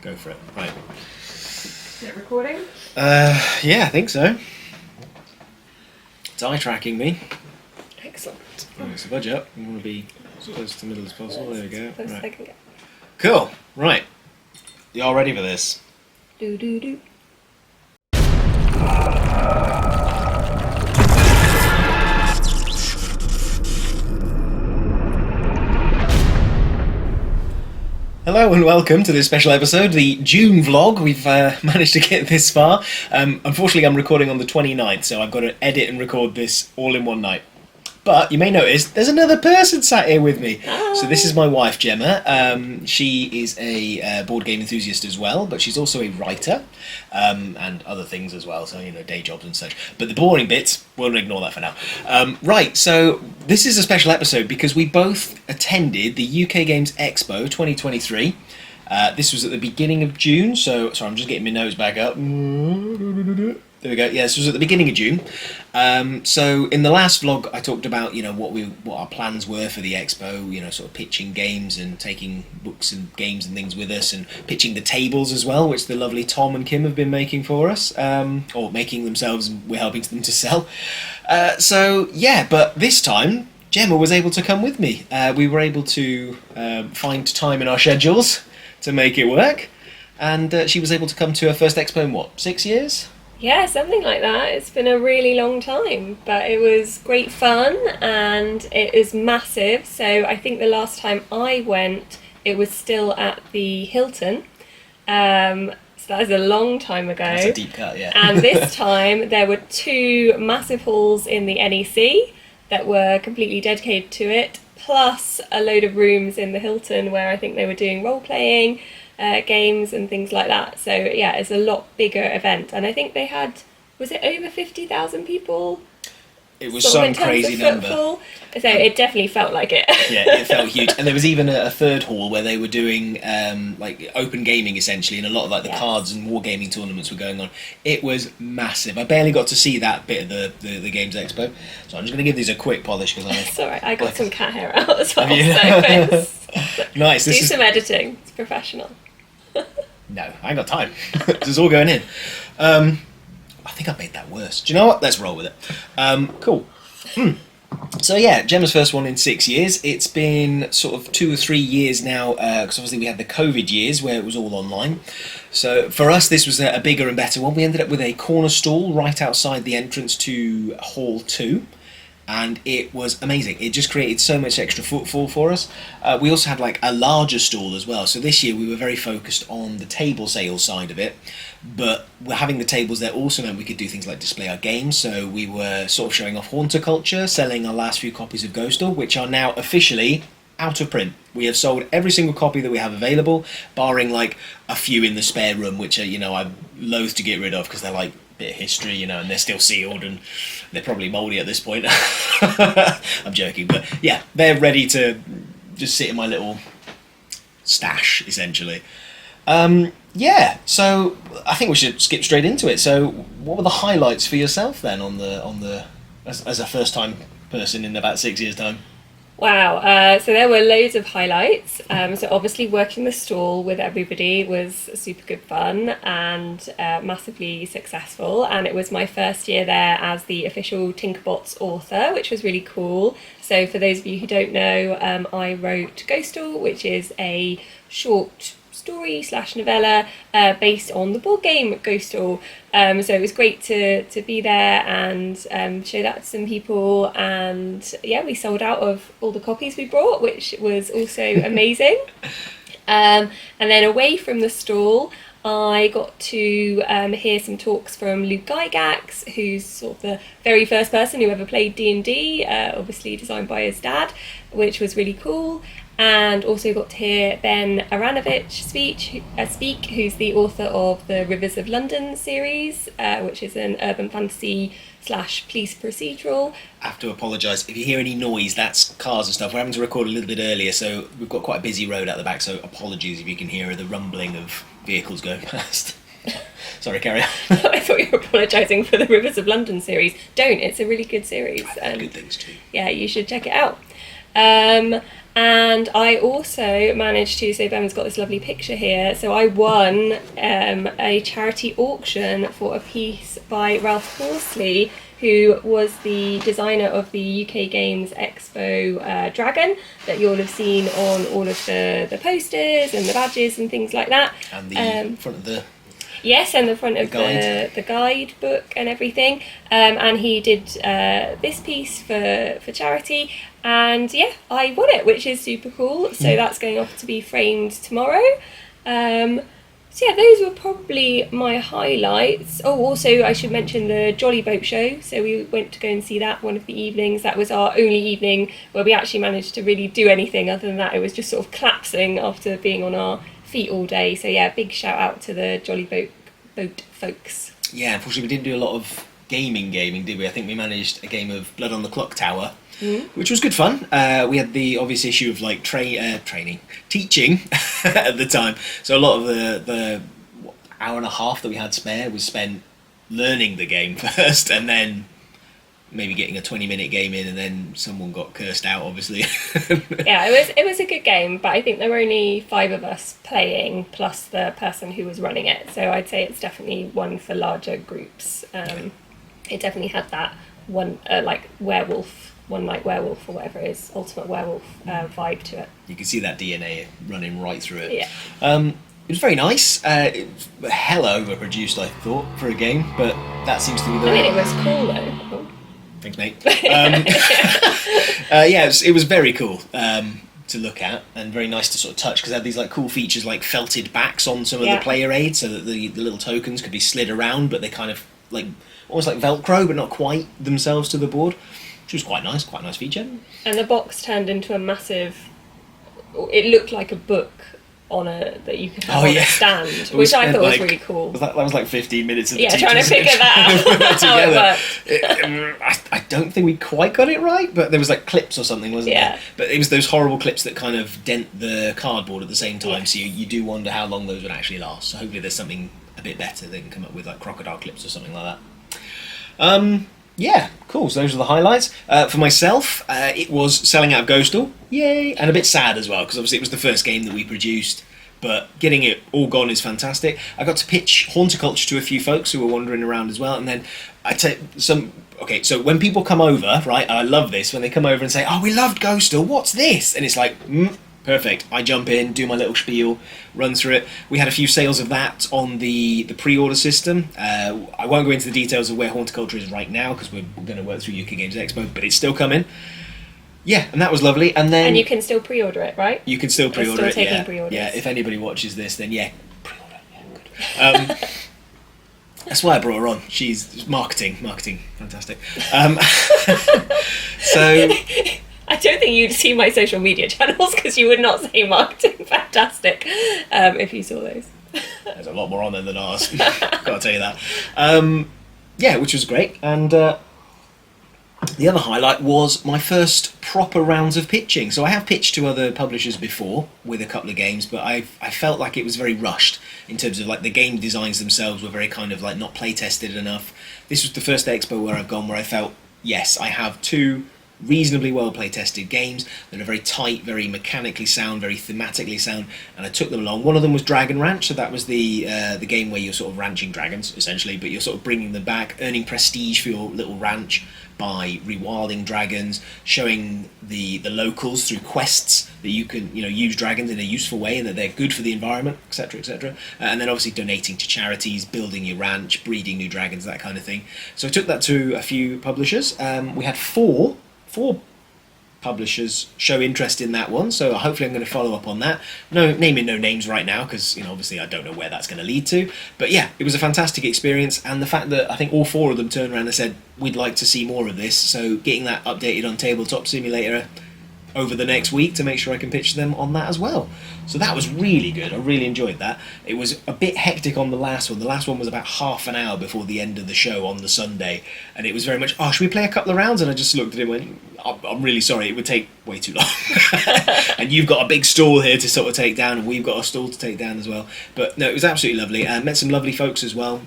Go for it. Right. Is it recording? Yeah, I think so. It's eye tracking me. Excellent. Right, so budge up. You want to be as close to the middle as possible. There we go. Close as I Right. can get. Cool. Right. You all ready for this? Do do do. Hello and welcome to this special episode, the June vlog. We've managed to get this far. Unfortunately, I'm recording on the 29th, so I've got to edit and record this all in one night. But you may notice there's another person sat here with me. So this is my wife, Gemma. She is a board game enthusiast as well, but she's also a writer and other things as well, so, you know, day jobs and such. But the boring bits, we'll ignore that for now. Right, so this is a special episode because we both attended the UK Games Expo 2023. This was at the beginning of June, so sorry, I'm just getting my notes back up. There we go. Yeah, this was at the beginning of June. So in the last vlog, I talked about, you know, what our plans were for the expo. You know, sort of pitching games and taking books and games and things with us, and pitching the tables as well, which the lovely Tom and Kim have been making for us, or making themselves, and we're helping them to sell. So yeah, but this time Gemma was able to come with me. We were able to find time in our schedules to make it work, and she was able to come to her first expo in what, 6 years? Yeah, something like that. It's been a really long time, but it was great fun and it is massive. So I think the last time I went, it was still at the Hilton. So that is a long time ago. That's a deep cut, yeah. And this time there were two massive halls in the NEC that were completely dedicated to it, plus a load of rooms in the Hilton where I think they were doing role-playing games and things like that. So yeah, it's a lot bigger event, and I think they had, was it over 50,000 people? It was some crazy number. So it definitely felt like it. Yeah, it felt huge. And there was even a third hall where they were doing like open gaming essentially, and a lot of like the cards and wargaming tournaments were going on. It was massive. I barely got to see that bit of the Games Expo, so I'm just going to give these a quick polish because It's alright, I got some cat hair out as well. Have So nice. do some editing. It's professional. No, I ain't got time. This is all going in. I think I've made that worse. Do you know what? Let's roll with it. Cool. So yeah, Gemma's first one in 6 years. It's been sort of 2 or 3 years now, because obviously we had the COVID years where it was all online. So for us, this was a bigger and better one. We ended up with a corner stall right outside the entrance to Hall 2. And it was amazing. It just created so much extra footfall for us. We also had like a larger stall as well. So this year we were very focused on the table sales side of it, but we're having the tables there also meant we could do things like display our games. So we were sort of showing off Haunter Culture, selling our last few copies of Ghostal, which are now officially out of print. We have sold every single copy that we have available, barring like a few in the spare room, which are, you know, I'm loath to get rid of because they're like bit of history, you know, and they're still sealed and they're probably mouldy at this point. I'm joking, but yeah, they're ready to just sit in my little stash essentially. Yeah, so I think we should skip straight into it. So what were the highlights for yourself then on the as a first time person in about 6 years time? Wow, so there were loads of highlights. So obviously working the stall with everybody was super good fun and massively successful, and it was my first year there as the official Tinkerbots author, which was really cool. So for those of you who don't know, I wrote Ghostal, which is a short story / novella based on the board game Ghostal. So it was great to be there and show that to some people, and yeah, we sold out of all the copies we brought, which was also amazing. And then away from the stall, I got to hear some talks from Luke Gygax, who's sort of the very first person who ever played D&D, obviously designed by his dad, which was really cool. And also got to hear Ben Aranovich speak, who's the author of the Rivers of London series, which is an urban fantasy / police procedural. I have to apologise. If you hear any noise, that's cars and stuff. We're having to record a little bit earlier, so we've got quite a busy road out the back, so apologies if you can hear the rumbling of vehicles going past. Sorry, carry on. I thought you were apologising for the Rivers of London series. Don't, it's a really good series. Good things too. Yeah, you should check it out. And I also managed to, so Ben's got this lovely picture here, so I won a charity auction for a piece by Ralph Horsley, who was the designer of the UK Games Expo dragon that you'll have seen on all of the posters and the badges and things like that. And the front of the... Yes, and the front of the guidebook and everything. And he did this piece for charity. And yeah, I won it, which is super cool. So that's going off to be framed tomorrow. So yeah, those were probably my highlights. Oh, also I should mention the Jolly Boat show. So we went to go and see that one of the evenings. That was our only evening where we actually managed to really do anything. Other than that, it was just sort of collapsing after being on our feet all day. So yeah, big shout out to the Jolly Boat folks. Yeah, unfortunately we didn't do a lot of gaming, did we? I think we managed a game of Blood on the Clock Tower, which was good fun. We had the obvious issue of like teaching at the time. So a lot of the hour and a half that we had spare was spent learning the game first, and then maybe getting a 20-minute game in, and then someone got cursed out, obviously. Yeah, it was a good game, but I think there were only 5 of us playing, plus the person who was running it. So I'd say it's definitely one for larger groups. It definitely had that one like werewolf, one night werewolf or whatever it is, ultimate werewolf vibe to it. You can see that DNA running right through it. Yeah. It was very nice. It was hella overproduced, I thought, for a game, but that seems to be the... I mean, it was cool though. Oh. Thanks, mate. Yeah, it was very cool to look at, and very nice to sort of touch, because it had these like cool features like felted backs on some of the player aids, so that the little tokens could be slid around, but they kind of like almost like Velcro, but not quite themselves to the board, which was quite nice feature. And the box turned into a massive... It looked like a book that you could have on a stand, which I thought was really cool. That was like 15 minutes of the trying to figure that out, how it worked. I don't think we quite got it right, but there was like clips or something, wasn't there? But it was those horrible clips that kind of dent the cardboard at the same time, so you do wonder how long those would actually last. So hopefully there's something a bit better they can come up with, like crocodile clips or something like that. Yeah, cool. So those are the highlights. For myself, it was selling out of Ghostal. Yay! And a bit sad as well, because obviously it was the first game that we produced, but getting it all gone is fantastic. I got to pitch Horticulture to a few folks who were wandering around as well, and then I take some... Okay, so when people come over, right, I love this, when they come over and say, oh, we loved Ghostal, what's this? And it's like, perfect. I jump in, do my little spiel, run through it. We had a few sales of that on the pre-order system. I won't go into the details of where Horticulture is right now, because we're going to work through UK Games Expo, but it's still coming. Yeah, and that was lovely. And then you can still pre-order it, right? You can still pre-order it. Taking pre-orders. Yeah. If anybody watches this, then yeah, pre-order. Yeah, good. That's why I brought her on. She's marketing, fantastic. So. I don't think you'd see my social media channels, because you would not say marketing fantastic if you saw those. There's a lot more on there than ours. Gotta tell you that. Yeah, which was great. And the other highlight was my first proper rounds of pitching. So I have pitched to other publishers before with a couple of games, but I felt like it was very rushed in terms of like the game designs themselves were very kind of like not play tested enough. This was the first expo where I've gone where I felt, yes, I have 2 reasonably well play tested games that are very tight, very mechanically sound, very thematically sound, and I took them along. One of them was Dragon Ranch, so that was the game where you're sort of ranching dragons essentially, but you're sort of bringing them back, earning prestige for your little ranch by rewilding dragons, showing the locals through quests that you can use dragons in a useful way and that they're good for the environment, etc, etc, and then obviously donating to charities, building your ranch, breeding new dragons, that kind of thing. So I took that to a few publishers. We had four publishers show interest in that one, so hopefully I'm going to follow up on that. No names right now, because obviously I don't know where that's going to lead to, but yeah, it was a fantastic experience, and the fact that I think all 4 of them turned around and said we'd like to see more of this, so getting that updated on Tabletop Simulator over the next week to make sure I can pitch them on that as well. So that was really good. I really enjoyed that. It was a bit hectic on the last one. The last one was about half an hour before the end of the show on the Sunday, and it was very much, oh, should we play a couple of rounds? And I just looked at him and went, I'm really sorry, it would take way too long. And you've got a big stall here to sort of take down, and we've got a stall to take down as well. But no, it was absolutely lovely. I met some lovely folks as well,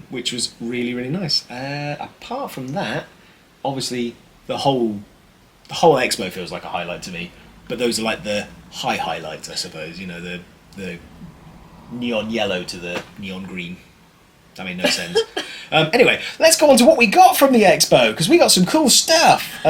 which was really, really nice. Apart from that, obviously the whole the whole expo feels like a highlight to me. But those are like the highlights, I suppose. You know, the neon yellow to the neon green. That made no sense. Anyway, let's go on to what we got from the expo, because we got some cool stuff.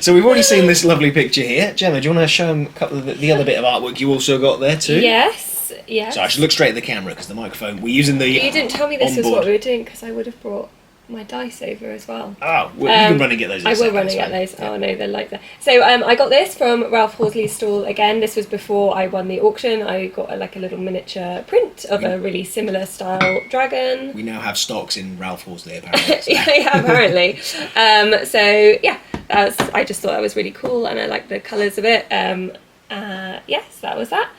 So we've already seen this lovely picture here. Gemma, do you want to show them a couple of the other bit of artwork you also got there too? Yes. So I should look straight at the camera, because the microphone, we're using the You didn't tell me this was onboard. what we were doing, because I would have brought my dice over as well. Oh, well, you can run and get those. I will run and get those. Oh no, they're like that. So I got this from Ralph Horsley's stall again. This was before I won the auction. I got like a little miniature print of a really similar style dragon. We now have stocks in Ralph Horsley, apparently. So. yeah, apparently. So yeah, I just thought that was really cool, and I like the colours of it. Yes, that was that.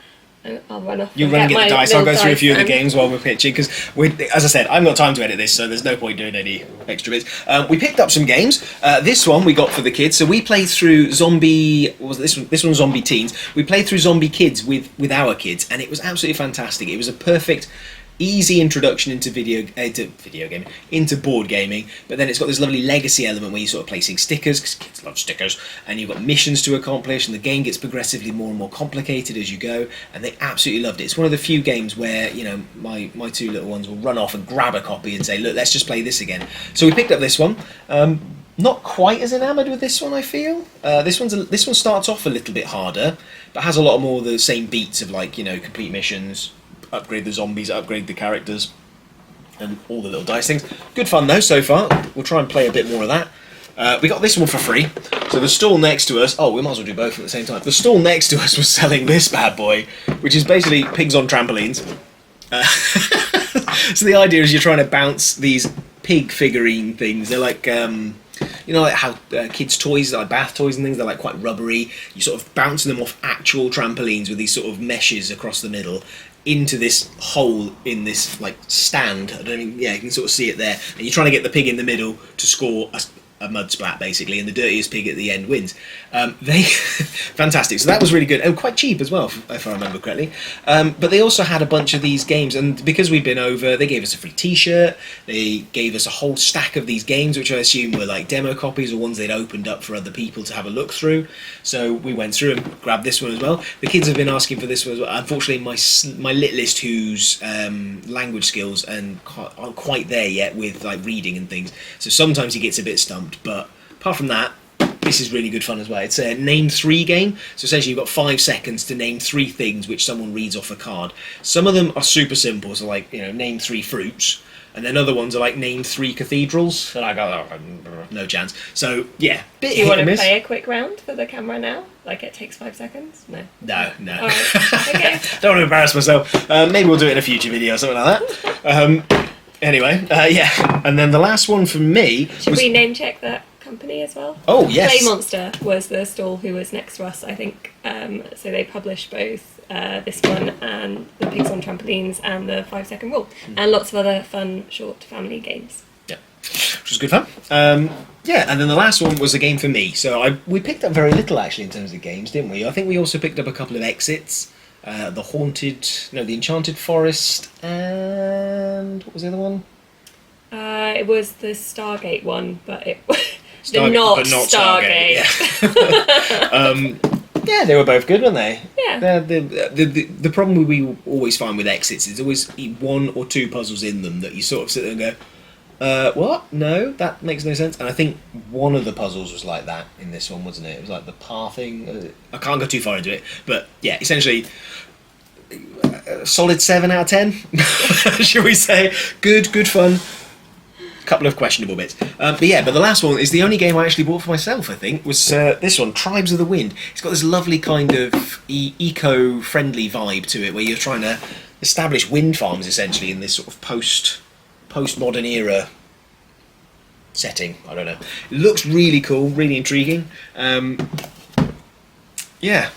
I'll run off. You run and get the dice. I'll go through a few of the games while we're pitching, because, as I said, I haven't got time to edit this, so there's no point doing any extra bits. We picked up some games. This one we got for the kids. So we played through Zombie. What was this one? This one's Zombie Teens. We played through Zombie Kids with our kids, and it was absolutely fantastic. It was a perfect, easy introduction into into board gaming, but then it's got this lovely legacy element where you're sort of placing stickers, because kids love stickers, and you've got missions to accomplish, and the game gets progressively more and more complicated as you go, and they absolutely loved it. It's one of the few games where, you know, my two little ones will run off and grab a copy and say, look, let's just play this again. So we picked up this one. Not quite as enamoured with this one, I feel. This one starts off a little bit harder, but has a lot more of the same beats of, like, you know, complete missions, upgrade the zombies, upgrade the characters, and all the little dice things. Good fun though so far. We'll try and play a bit more of that. We got this one for free. So the stall next to us, we might as well do both at the same time. The stall next to us was selling this bad boy, which is basically pigs on trampolines. So the idea is you're trying to bounce these pig figurine things. They're like, you know, like how kids' toys, like bath toys and things, they're like quite rubbery. You sort of bouncing them off actual trampolines with these sort of meshes across the middle into this hole in this like stand. I don't even, you can sort of see it there. And you're trying to get the pig in the middle to score a mud splat basically, and the dirtiest pig at the end wins. They fantastic. So that was really good. Oh, quite cheap as well, if I remember correctly. But they also had a bunch of these games, and because we'd been over, they gave us a free T-shirt. They gave us a whole stack of these games, which I assume were like demo copies or ones they'd opened up for other people to have a look through. So we went through and grabbed this one as well. The kids have been asking for this one as well. Unfortunately, my littlest, whose language skills aren't quite there yet with like reading and things, so sometimes he gets a bit stumped. But apart from that, this is really good fun as well. It's a name 3 game, so essentially you've got 5 seconds to name 3 things which someone reads off a card. Some of them are super simple, so like, you know, name 3 fruits, and then other ones are like name 3 cathedrals, and I go, no chance. So yeah, bit. Do you want to play a quick round for the camera now? Like it takes 5 seconds? No. No. All right. Okay. Don't want to embarrass myself. Maybe we'll do it in a future video or something like that. Anyway, yeah, and then the last one for me Should we name check that company as well? Oh, yes. Play Monster was the stall who was next to us, I think. So they publish both this one and the Pigs on Trampolines and the 5 Second Rule, and lots of other fun short family games. Yeah, which was good fun. Yeah, and then the last one was a game for me. So we picked up very little actually in terms of games, didn't we? I think we also picked up a couple of exits. The Enchanted Forest, and what was the other one? It was the Stargate one, but it Not Stargate. Yeah, they were both good, weren't they? Yeah. The problem we always find with exits is always 1 or 2 puzzles in them that you sort of sit there and go, what? No, that makes no sense. And I think one of the puzzles was like that in this one, wasn't it? It was like the pathing. I can't go too far into it, but yeah, essentially, solid 7 out of 10, should we say? Good fun. Couple of questionable bits. But the last one is the only game I actually bought for myself, I think, was this one, Tribes of the Wind. It's got this lovely kind of eco-friendly vibe to it, where you're trying to establish wind farms, essentially, in this sort of postmodern era setting. I don't know. It looks really cool, really intriguing. Yeah.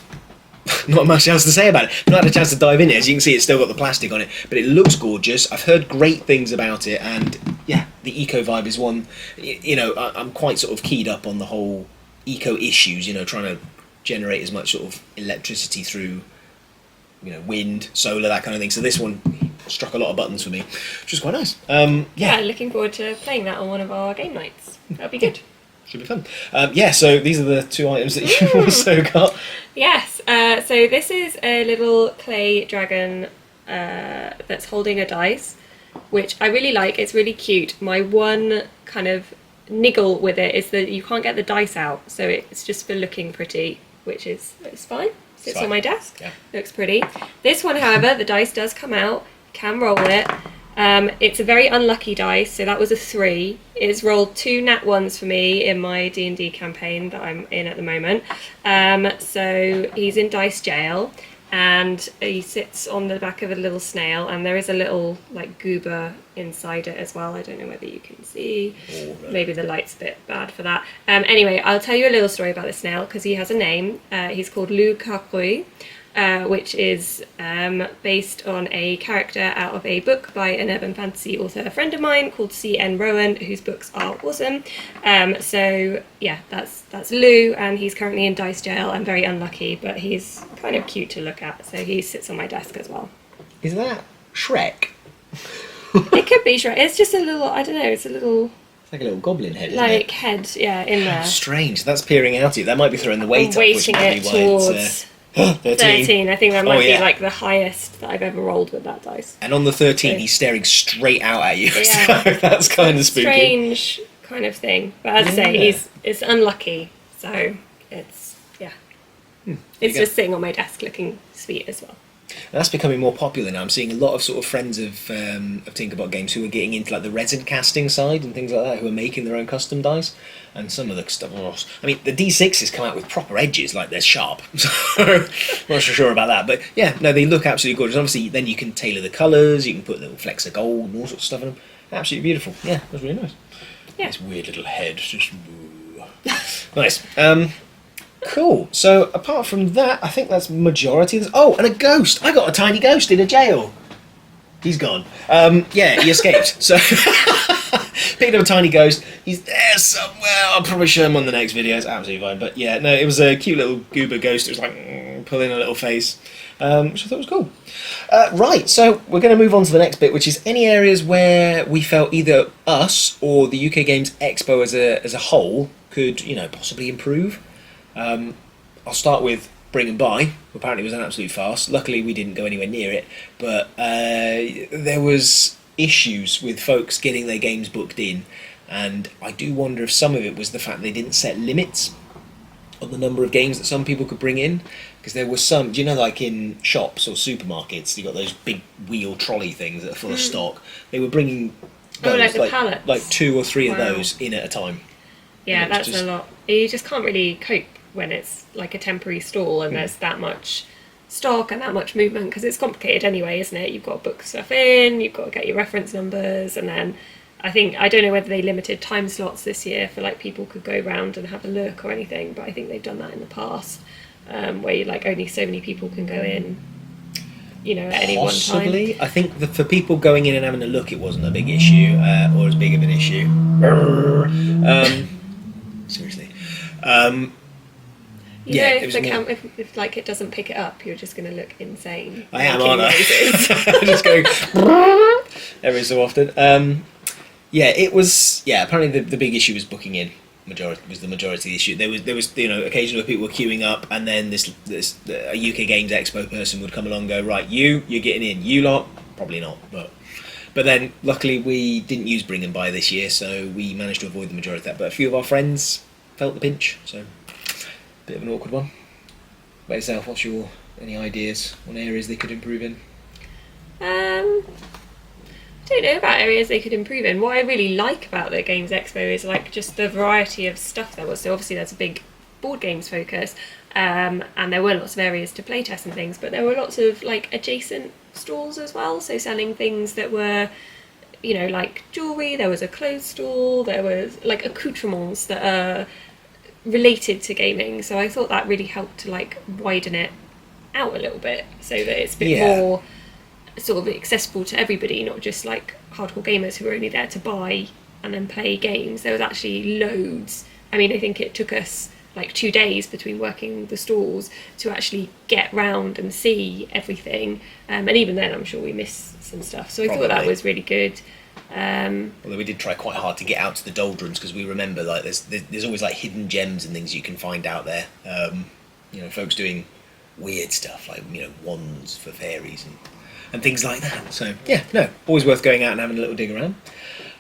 Not much else to say about it. I've not had a chance to dive in it. As you can see, it's still got the plastic on it, but it looks gorgeous. I've heard great things about it, and yeah, the eco vibe is one. You know, I'm quite sort of keyed up on the whole eco issues. You know, trying to generate as much sort of electricity through, you know, wind, solar, that kind of thing. So this one struck a lot of buttons for me, which was quite nice. Yeah, looking forward to playing that on one of our game nights. That'll be good. Should be fun. Yeah, so these are the 2 items that you've also got. Yes, so this is a little clay dragon that's holding a dice, which I really like. It's really cute. My one kind of niggle with it is that you can't get the dice out, so it's just for looking pretty, which is it's fine. Sits on my desk, looks pretty. This one, however, the dice does come out, can roll it. It's a very unlucky dice, so that was a 3. It's rolled 2 nat 1s for me in my D&D campaign that I'm in at the moment. So he's in dice jail, and he sits on the back of a little snail, and there is a little like goober inside it as well. I don't know whether you can see. Maybe the light's a bit bad for that. Anyway, I'll tell you a little story about the snail because he has a name. He's called Lou Carcroy. Which is based on a character out of a book by an urban fantasy author, a friend of mine called C.N. Rowan, whose books are awesome. So yeah, that's Lou, and he's currently in dice jail and very unlucky, but he's kind of cute to look at. So he sits on my desk as well. Is that Shrek? It could be Shrek. It's just a little, I don't know, it's a little... It's like a little goblin head, isn't like it? head, yeah, in there. Strange. That's peering out at you. That might be throwing the weight up, which weighting might it be why towards... it's... 13. I think that might be like the highest that I've ever rolled with that dice. And on the 13, so, he's staring straight out at you. Yeah. So that's kind of spooky. Strange kind of thing. But as I say, it's unlucky. So it's, it's just sitting on my desk looking sweet as well. And that's becoming more popular now. I'm seeing a lot of sort of friends of Tinkerbot Games who are getting into like the resin casting side and things like that, who are making their own custom dice. And some of the stuff, I mean, the D6s come out with proper edges, like they're sharp. So I'm not so sure about that, but yeah, no, they look absolutely gorgeous. Obviously, then you can tailor the colours, you can put little flecks of gold and all sorts of stuff in them. Absolutely beautiful. Yeah, that's really nice. Yeah, this weird little head, just nice. Cool. So apart from that, I think that's majority of this. Oh, and a ghost. I got a tiny ghost in a jail. He's gone. Yeah, he escaped. So picked up a tiny ghost. He's there somewhere. I'll probably show him on the next video. It's absolutely fine. But yeah, no, it was a cute little goober ghost. It was like pulling a little face, which I thought was cool. Right, so we're going to move on to the next bit, which is any areas where we felt either us or the UK Games Expo as a whole could, possibly improve. I'll start with Bring and Buy. Apparently it was an absolute farce. Luckily we didn't go anywhere near it, but there was issues with folks getting their games booked in, and I do wonder if some of it was the fact they didn't set limits on the number of games that some people could bring in, because there was some, like in shops or supermarkets, you got those big wheel trolley things that are full of stock. They were bringing those, like pallets. Like 2 or 3 of those in at a time. Yeah, that's a lot. You just can't really cope when it's like a temporary stall and there's that much stock and that much movement, because it's complicated anyway, isn't it? You've got to book stuff in, you've got to get your reference numbers, and then I don't know whether they limited time slots this year for like people could go round and have a look or anything, but I think they've done that in the past, where you like only so many people can go in, at any one time. Possibly. I think for people going in and having a look, it wasn't a big issue, or as big of an issue. Seriously. If like it doesn't pick it up, you're just going to look insane. I am, aren't I? I'm just going every so often. It was. Yeah, apparently the big issue was booking in. The majority of the issue. There was occasionally people were queuing up, and then this a UK Games Expo person would come along and go, right, you're getting in. You lot, probably not, but then luckily we didn't use Bring and Buy this year, so we managed to avoid the majority of that. But a few of our friends felt the pinch, so bit of an awkward one. By yourself, what's any ideas on areas they could improve in? I don't know about areas they could improve in. What I really like about the Games Expo is like just the variety of stuff there was. So obviously there's a big board games focus, and there were lots of areas to play test and things, but there were lots of like adjacent stalls as well, so selling things that were like jewellery. There was a clothes stall, there was like accoutrements that are related to gaming, so I thought that really helped to like widen it out a little bit so that it's a bit more sort of accessible to everybody, not just like hardcore gamers who are only there to buy and then play games. There was actually loads. I mean, I think it took us like 2 days between working the stalls to actually get round and see everything, and even then I'm sure we missed some stuff, so I thought that was really good. Although we did try quite hard to get out to the doldrums, because we remember like there's always like hidden gems and things you can find out there. You know, folks doing weird stuff like, you know, wands for fairies and things like that. So yeah, no, always worth going out and having a little dig around.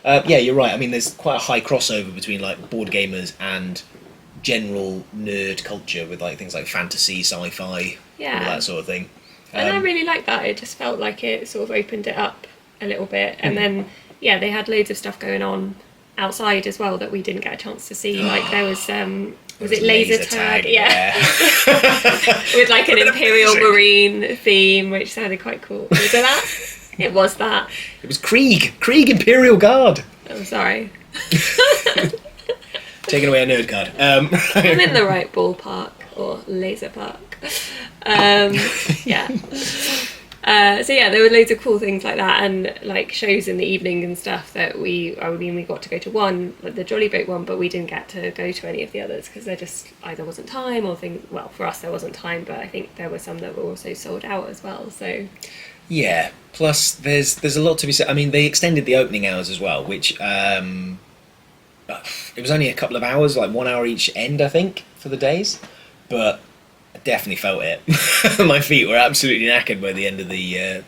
Yeah, you're right. I mean, there's quite a high crossover between like board gamers and general nerd culture with like things like fantasy, sci-fi, all that sort of thing. And I really liked that. It just felt like it sort of opened it up a little bit. And then, yeah, they had loads of stuff going on outside as well that we didn't get a chance to see. Like there was it laser tag? Yeah. With like an Imperial Marine theme, which sounded quite cool. Was it that? It was that. It was Krieg Imperial Guard. I'm sorry. Taking away a nerd card. I'm in the right ballpark, or laser park. Yeah. So yeah, there were loads of cool things like that, and like shows in the evening and stuff that we got to go to one, like the Jolly Boat one, but we didn't get to go to any of the others because there just either wasn't time or things. Well, for us there wasn't time, but I think there were some that were also sold out as well. So yeah. Plus, there's a lot to be said. I mean, they extended the opening hours as well, which it was only a couple of hours, like 1 hour each end, I think, for the days, but I definitely felt it. My feet were absolutely knackered by the end of the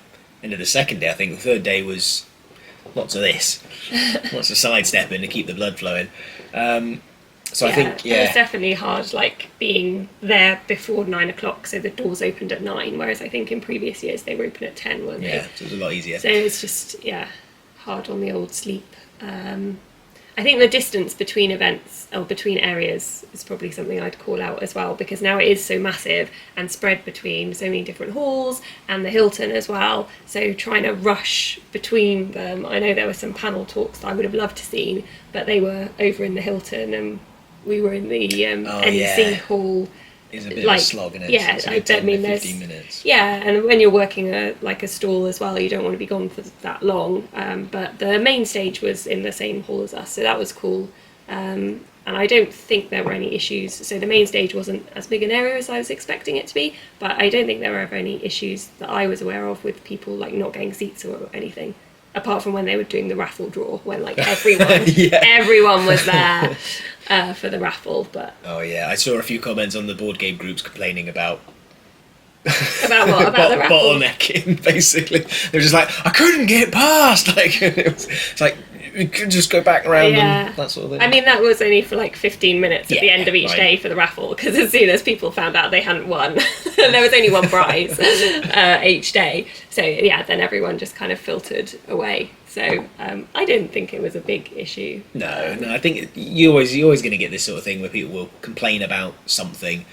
second day. I think the third day was lots of this, lots of sidestepping to keep the blood flowing. So yeah, I think it was definitely hard, like being there before 9 o'clock, so the doors opened at 9. Whereas I think in previous years they were open at 10, weren't they? Yeah, so it was a lot easier. So it's just hard on the old sleep. I think the distance between events or between areas is probably something I'd call out as well, because now it is so massive and spread between so many different halls and the Hilton as well. So trying to rush between them, I know there were some panel talks that I would have loved to see, but they were over in the Hilton and we were in the NEC hall. It's a bit of a slog, isn't it? Yeah, I mean, 15 minutes. Yeah, and when you're working a stall as well, you don't want to be gone for that long. But the main stage was in the same hall as us, so that was cool. And I don't think there were any issues. So the main stage wasn't as big an area as I was expecting it to be, but I don't think there were ever any issues that I was aware of with people like not getting seats or anything. Apart from when they were doing the raffle draw, when like everyone was there for the raffle. But oh yeah, I saw a few comments on the board game groups complaining about what? About the raffle? Bottlenecking, basically. They were just like, I couldn't get past. Like it's like you could just go back around and that sort of thing. I mean, that was only for like 15 minutes at the end of each day for the raffle, because as soon as people found out they hadn't won, there was only one prize each day. So yeah, then everyone just kind of filtered away. So I didn't think it was a big issue. No, I think you're always going to get this sort of thing where people will complain about something.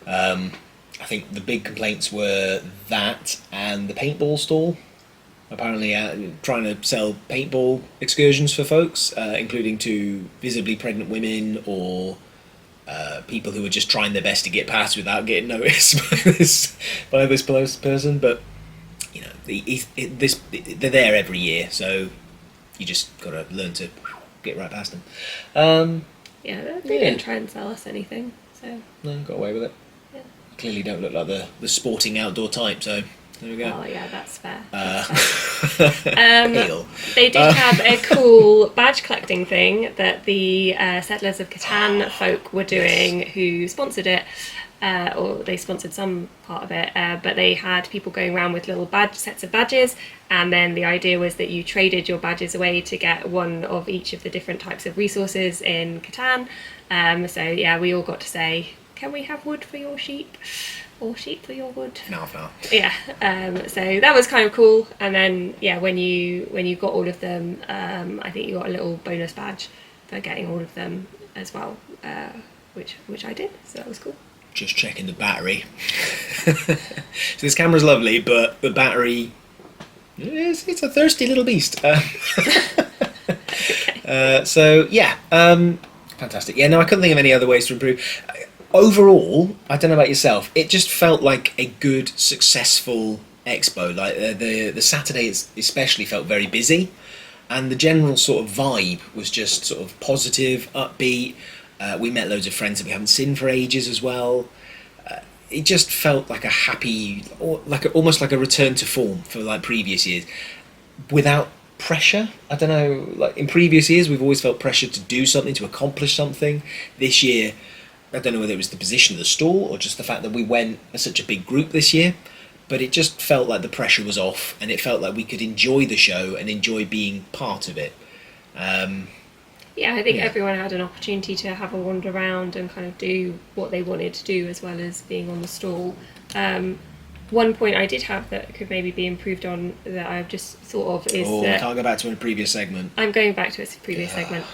I think the big complaints were that and the paintball stall. Apparently trying to sell paintball excursions for folks, including to visibly pregnant women or people who are just trying their best to get past without getting noticed by this person. But you know, they're there every year, so you just got to learn to get right past them. They didn't try and sell us anything, so no, got away with it. Yeah. Clearly don't look like the sporting outdoor type, so there we go. Oh yeah, that's fair. They did have a cool badge collecting thing that the Settlers of Catan folk were doing, who sponsored it, or they sponsored some part of it, but they had people going around with little sets of badges, and then the idea was that you traded your badges away to get one of each of the different types of resources in Catan. So yeah, we all got to say, can we have wood for your sheep? Or sheep for your wood. No. Yeah. So that was kind of cool. And then when you got all of them, I think you got a little bonus badge for getting all of them as well, which I did. So that was cool. Just checking the battery. So this camera's lovely, but the battery, it's a thirsty little beast. So yeah, fantastic. Yeah, no, I couldn't think of any other ways to improve. Overall, I don't know about yourself, it just felt like a good, successful expo. Like the Saturdays especially felt very busy, and the general sort of vibe was just sort of positive, upbeat. We met loads of friends that we haven't seen for ages as well. It just felt like a happy, or almost like a return to form for like previous years, without pressure. I don't know, like in previous years we've always felt pressure to do something, to accomplish something. This year, I don't know whether it was the position of the stall or just the fact that we went as such a big group this year, but it just felt like the pressure was off and it felt like we could enjoy the show and enjoy being part of it. Yeah, I think everyone had an opportunity to have a wander around and kind of do what they wanted to do as well as being on the stall. One point I did have that could maybe be improved on that I've just thought of is that... I can't go back to a previous segment. I'm going back to a previous segment.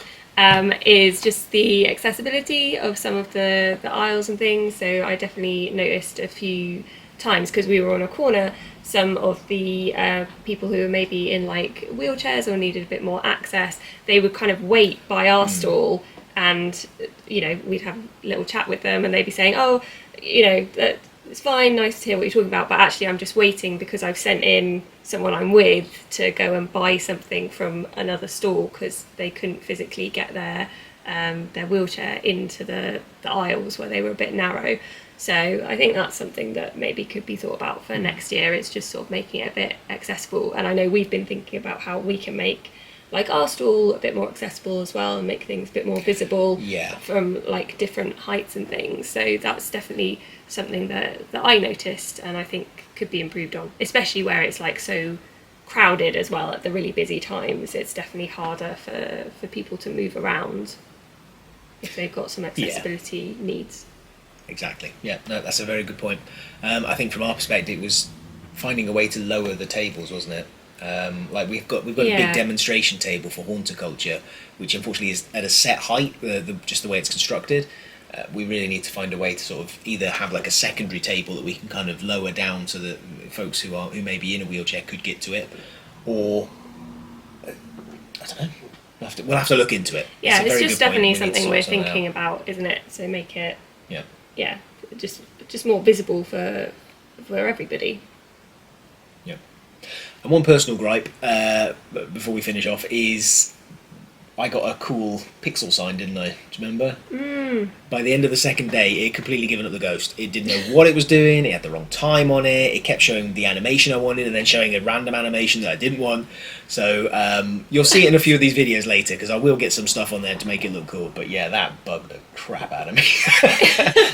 Is just the accessibility of some of the aisles and things. So I definitely noticed a few times, because we were on a corner, some of the people who were maybe in like wheelchairs or needed a bit more access, they would kind of wait by our stall, and you know, we'd have a little chat with them and they'd be saying, oh, you know, it's fine, nice to hear what you're talking about, but actually I'm just waiting because I've sent in someone I'm with to go and buy something from another stall because they couldn't physically get their wheelchair into the aisles where they were a bit narrow. So I think that's something that maybe could be thought about for next year. It's just sort of making it a bit accessible. And I know we've been thinking about how we can make like our stall a bit more accessible as well and make things a bit more visible from like different heights and things. So that's definitely something that I noticed and I think could be improved on, especially where it's like so crowded as well at the really busy times. It's definitely harder for people to move around if they've got some accessibility needs. Exactly. Yeah, no, that's a very good point. I think from our perspective, it was finding a way to lower the tables, wasn't it? Like we've got a big demonstration table for horticulture, which unfortunately is at a set height, just the way it's constructed. We really need to find a way to sort of either have like a secondary table that we can kind of lower down so that folks who may be in a wheelchair could get to it, or I don't know. We'll have to look into it. Yeah, it's just definitely something we're thinking about, isn't it? So make it just more visible for everybody. Yeah. And one personal gripe before we finish off is I got a cool pixel sign, didn't I? Do you remember? By the end of the second day, it had completely given up the ghost. It didn't know what it was doing. It had the wrong time on it. It kept showing the animation I wanted and then showing a random animation that I didn't want. So you'll see it in a few of these videos later because I will get some stuff on there to make it look cool. But yeah, that bugged the crap out of me.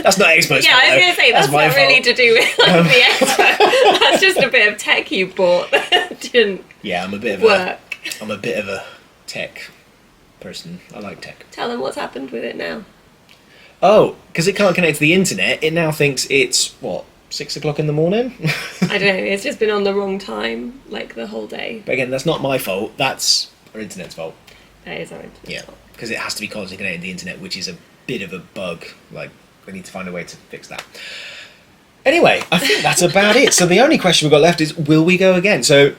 That's not Expo's fault. Yeah, I was going to say, that's not really to do with like, the Expo. That's just a bit of tech you bought that didn't I'm a bit of a tech person. I like tech. Tell them what's happened with it now. Oh, because it can't connect to the internet, it now thinks it's, 6 o'clock in the morning? I don't know, it's just been on the wrong time, like, the whole day. But again, that's not my fault, that's our internet's fault. That is our internet's fault. Because it has to be constantly connected to the internet, which is a bit of a bug. Like, we need to find a way to fix that. Anyway, I think that's about it. So the only question we've got left is, will we go again? So,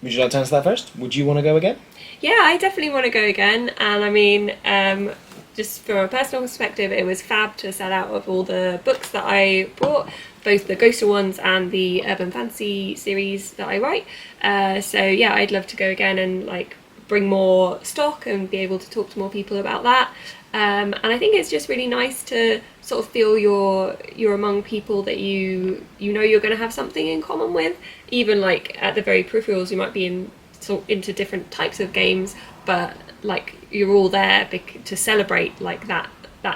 would you like to answer that first? Would you want to go again? Yeah, I definitely want to go again. And I mean, just from a personal perspective, it was fab to sell out of all the books that I bought, both the Ghoster ones and the Urban Fantasy series that I write. So yeah, I'd love to go again and like bring more stock and be able to talk to more people about that. And I think it's just really nice to sort of feel you're among people that you know you're going to have something in common with. Even like at the very peripherals, you might be into different types of games, but like you're all there to celebrate like that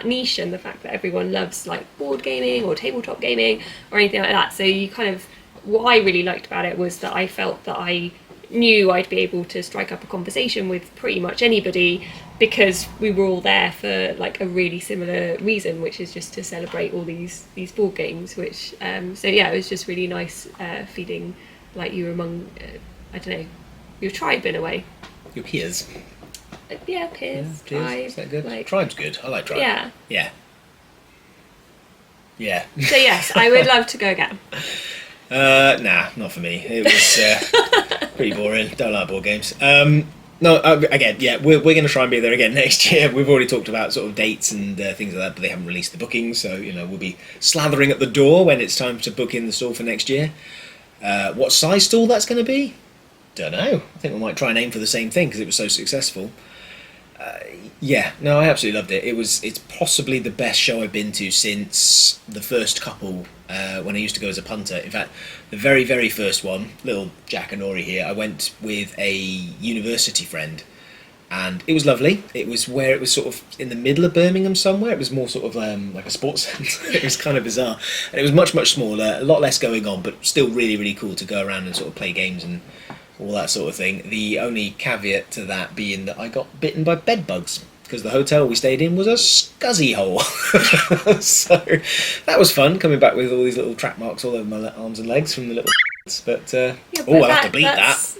niche and the fact that everyone loves like board gaming or tabletop gaming or anything like that. So you kind of, what I really liked about it was that I felt that I knew I'd be able to strike up a conversation with pretty much anybody because we were all there for like a really similar reason, which is just to celebrate all these board games, which so yeah, it was just really nice feeling like you were among I don't know, your tribe in a way. Your peers. Yeah, peers. Tribe. Is that good? Like, Tribe's good. I like tribe. Yeah. Yeah. Yeah. So yes, I would love to go again. Nah, not for me. It was pretty boring. Don't like board games. No, again, yeah, we're going to try and be there again next year. We've already talked about sort of dates and things like that, but they haven't released the bookings, so you know we'll be slathering at the door when it's time to book in the stall for next year. What size stall that's going to be? Don't know. I think we might try and aim for the same thing because it was so successful. Yeah, no, I absolutely loved it. It's possibly the best show I've been to since the first couple, when I used to go as a punter. In fact, the very, very first one, little Jack and Nori here, I went with a university friend, and it was lovely. It was where it was sort of in the middle of Birmingham somewhere. It was more sort of like a sports centre. It was kind of bizarre. And it was much, much smaller, a lot less going on, but still really, really cool to go around and sort of play games and all that sort of thing. The only caveat to that being that I got bitten by bed bugs because the hotel we stayed in was a scuzzy hole. So that was fun, coming back with all these little track marks all over my arms and legs from the little but Yeah, oh, I'll have to bleep that.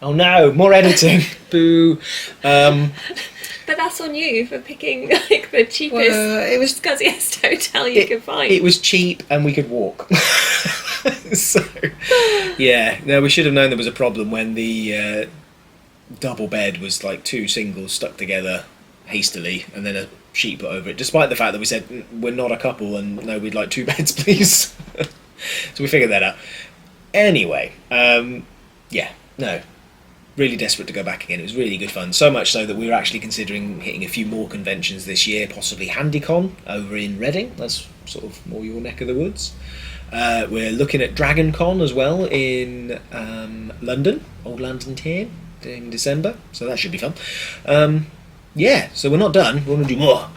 Oh no, more editing. Boo. But that's on you for picking like the cheapest, it was scuzziest hotel you could find. It was cheap and we could walk. So, yeah, no, we should have known there was a problem when the double bed was like two singles stuck together hastily and then a sheet put over it, despite the fact that we said we're not a couple and no, we'd like two beds, please. So we figured that out. Anyway, yeah, no, really desperate to go back again. It was really good fun, so much so that we were actually considering hitting a few more conventions this year, possibly HandyCon over in Reading. That's sort of more your neck of the woods. We're looking at DragonCon as well in London, Old London Town, in December, so that should be fun. Yeah, so we're not done, we want to do more.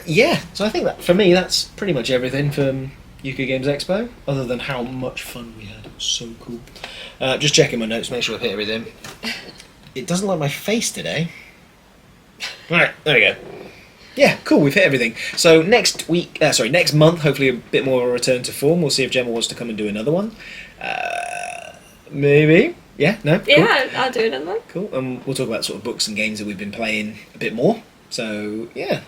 Yeah, so I think that, for me, that's pretty much everything from UK Games Expo, other than how much fun we had. It was so cool. Just checking my notes, make sure I've hit everything. It doesn't like my face today. Right, there we go. Yeah, cool, we've hit everything. So next month, hopefully a bit more of a return to form. We'll see if Gemma wants to come and do another one. Maybe. Yeah, no? Cool. Yeah, I'll do another one. Cool, we'll talk about sort of books and games that we've been playing a bit more. So, yeah,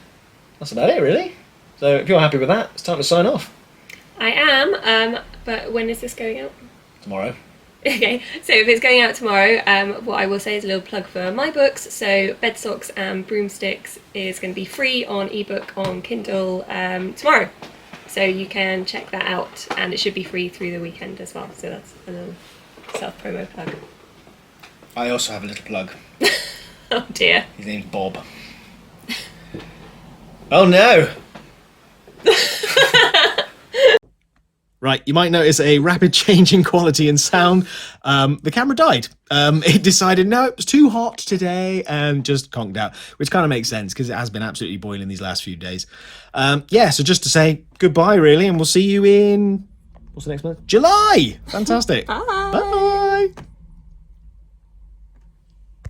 that's about it, really. So if you're happy with that, it's time to sign off. I am, but when is this going out? Tomorrow. Okay, so if it's going out tomorrow, what I will say is a little plug for my books. So Bedsocks and Broomsticks is going to be free on ebook on Kindle tomorrow. So you can check that out, and it should be free through the weekend as well. So that's a little self-promo plug. I also have a little plug. Oh dear. His name's Bob. Oh no! Right, you might notice a rapid change in quality and sound. The camera died. It decided, no, it was too hot today and just conked out, which kind of makes sense because it has been absolutely boiling these last few days. Yeah, so just to say goodbye, really, and we'll see you in, what's the next month? July! Fantastic. Bye. Bye.